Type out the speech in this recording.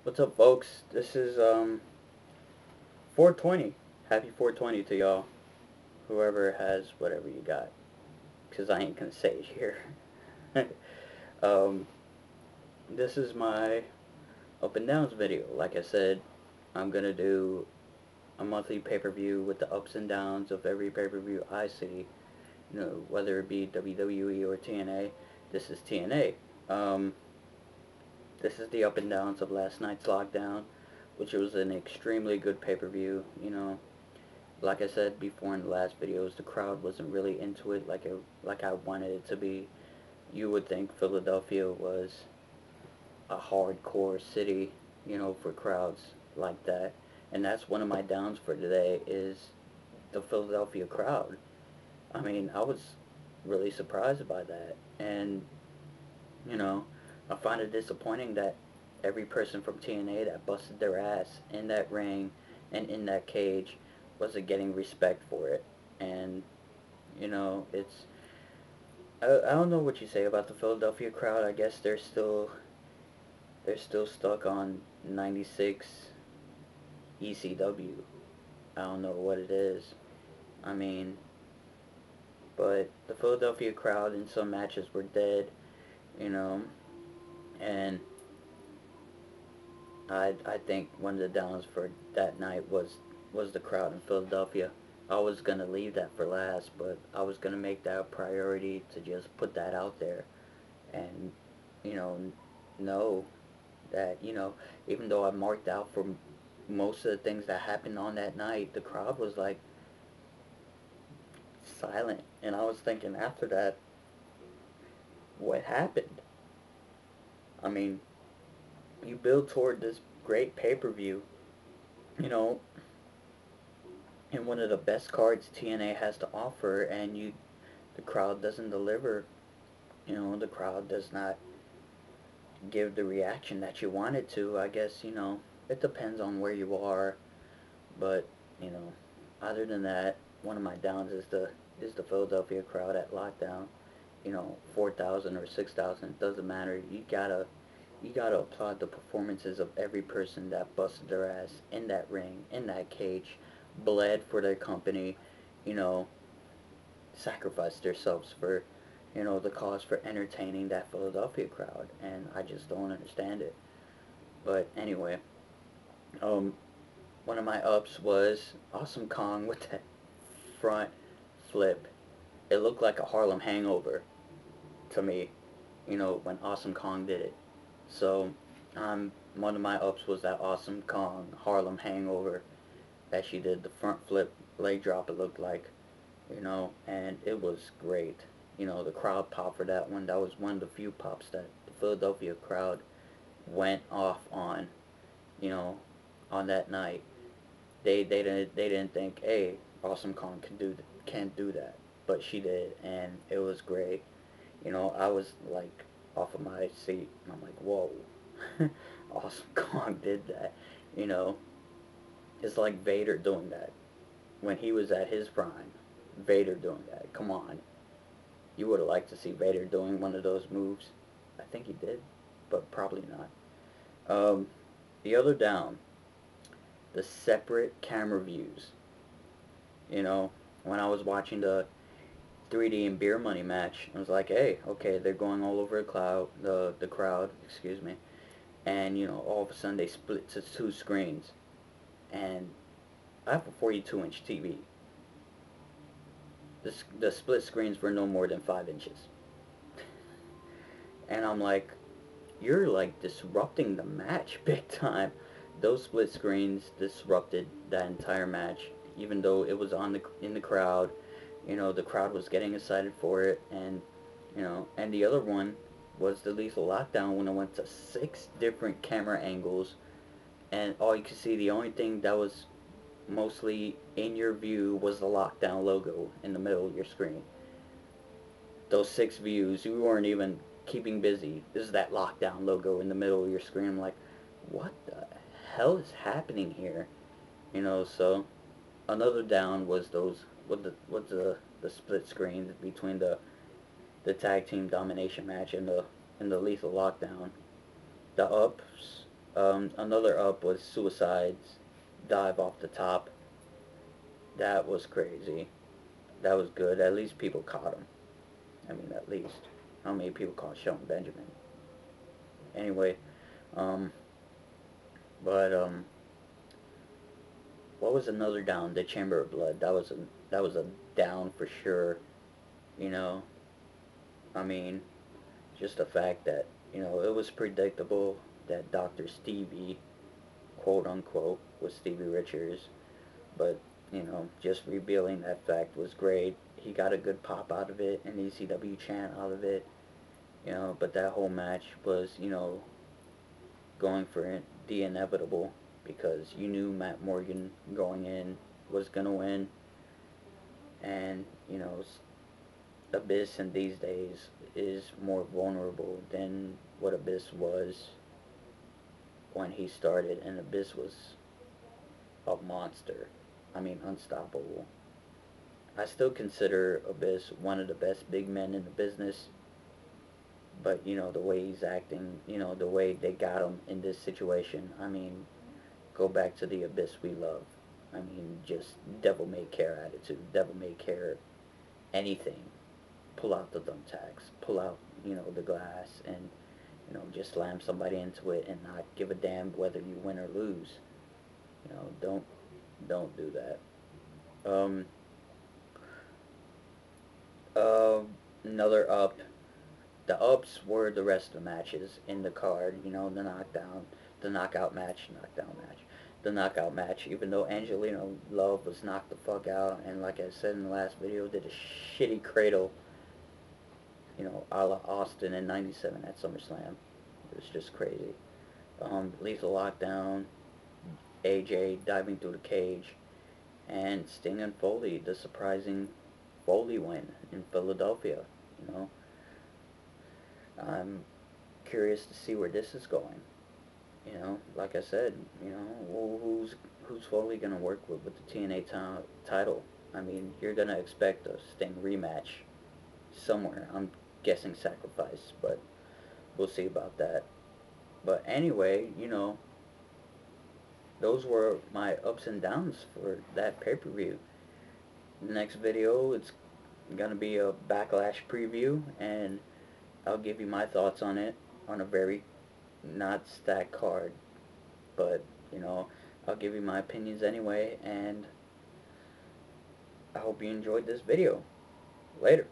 What's up, folks? This is 420. Happy 420 to y'all. Whoever has whatever you got, because I ain't gonna say it here. um, this is my up and downs video. Like I said, I'm gonna do a monthly pay-per-view with the ups and downs of every pay-per-view I see. Whether it be WWE or TNA. This is TNA. Um, this is the up and downs of last night's lockdown, which was an extremely good pay-per-view. Like I said before in the last videos, the crowd wasn't really into it like I wanted it to be. You would think Philadelphia was a hardcore city, for crowds like that. And that's one of my downs for today is the Philadelphia crowd. I mean, I was really surprised by that. And, you know, I find it disappointing that every person from TNA that busted their ass in that ring and in that cage wasn't getting respect for it. And, it's I don't know what you say about the Philadelphia crowd. I guess they're still stuck on 96 ECW. I don't know what it is. I mean, but the Philadelphia crowd in some matches were dead, you know, and I think one of the downs for that night was the crowd in Philadelphia. I was gonna leave that for last, but I was gonna make that a priority to just put that out there and you know know that even though I marked out for most of the things that happened on that night, the crowd was like silent, and I was thinking after that, what happened? I mean, you build toward this great pay-per-view, you know, and one of the best cards TNA has to offer, and the crowd doesn't deliver. The crowd does not give the reaction that you want it to. I guess it depends on where you are, but you know, other than that, one of my downs is the Philadelphia crowd at lockdown. 4,000 or 6,000, it doesn't matter. You gotta applaud the performances of every person that busted their ass in that ring, in that cage, bled for their company, you know, sacrificed themselves for, the cause for entertaining that Philadelphia crowd, and I just don't understand it. But anyway, um, one of my ups was Awesome Kong with that front flip. It looked like a Harlem Hangover to me, when Awesome Kong did it. So, one of my ups was that Awesome Kong Harlem Hangover that she did the front flip leg drop. It looked like, and it was great. The crowd popped for that one. That was one of the few pops that the Philadelphia crowd went off on, you know, on that night. They didn't think, hey, Awesome Kong can't do that, but she did, and it was great. I was like off of my seat, and I'm like, whoa, Awesome Kong did that. You know, it's like Vader doing that when he was at his prime. Vader doing that. Come on, you would have liked to see Vader doing one of those moves. I think he did, but probably not. The other down, the separate camera views. You know, when I was watching the 3D and Beer Money match, I was like, hey, okay, they're going all over the crowd, excuse me, and all of a sudden they split to two screens, and I have a 42-inch TV. The split screens were no more than 5 inches, and I'm like, you're like disrupting the match big time. Those split screens disrupted that entire match, even though it was in the crowd. The crowd was getting excited for it, and and the other one was the Lethal Lockdown when it went to 6 different camera angles, and all you could see, the only thing that was mostly in your view was the Lockdown logo in the middle of your screen. Those 6 views, you weren't even keeping busy. This is that Lockdown logo in the middle of your screen. I'm like, what the hell is happening here? So another down was those with the split screens between the tag team domination match and the Lethal Lockdown. The ups Another up was Suicide's dive off the top. That was crazy. That was good. At least people caught him. I mean, at least. How many people caught Shelton Benjamin? Anyway, um, but what was another down? The Chamber of Blood. That was a down for sure. You know, I mean, just the fact that it was predictable that Dr. Stevie, quote unquote, was Stevie Richards, but just revealing that fact was great. He got a good pop out of it, an ECW chant out of it, but that whole match was, going for it, the inevitable, because you knew Matt Morgan going in was going to win, and, Abyss in these days is more vulnerable than what Abyss was when he started, and Abyss was a monster. I mean, unstoppable. I still consider Abyss one of the best big men in the business, but the way he's acting, the way they got him in this situation, I mean, go back to the Abyss we love. I mean, just devil may care attitude, devil may care anything. Pull out the thumbtacks, pull out, the glass, and, just slam somebody into it and not give a damn whether you win or lose. Don't do that. Um, uh, Another up. The ups were the rest of the matches in the card. The knockdown, the knockdown match, the knockout match. Even though Angelina Love was knocked the fuck out, and like I said in the last video, did a shitty cradle, a la Austin in '97 at SummerSlam. It was just crazy. Lethal Lockdown, AJ diving through the cage, and Sting and Foley, the surprising Foley win in Philadelphia. You know, I'm curious to see where this is going. Like I said, who's Foley gonna work with the TNA title? I mean, you're gonna expect a Sting rematch somewhere. I'm guessing Sacrifice, but we'll see about that. But anyway, those were my ups and downs for that pay-per-view. Next video, it's gonna be a Backlash preview, and I'll give you my thoughts on it on a very not stacked card, but I'll give you my opinions anyway, and I hope you enjoyed this video. Later.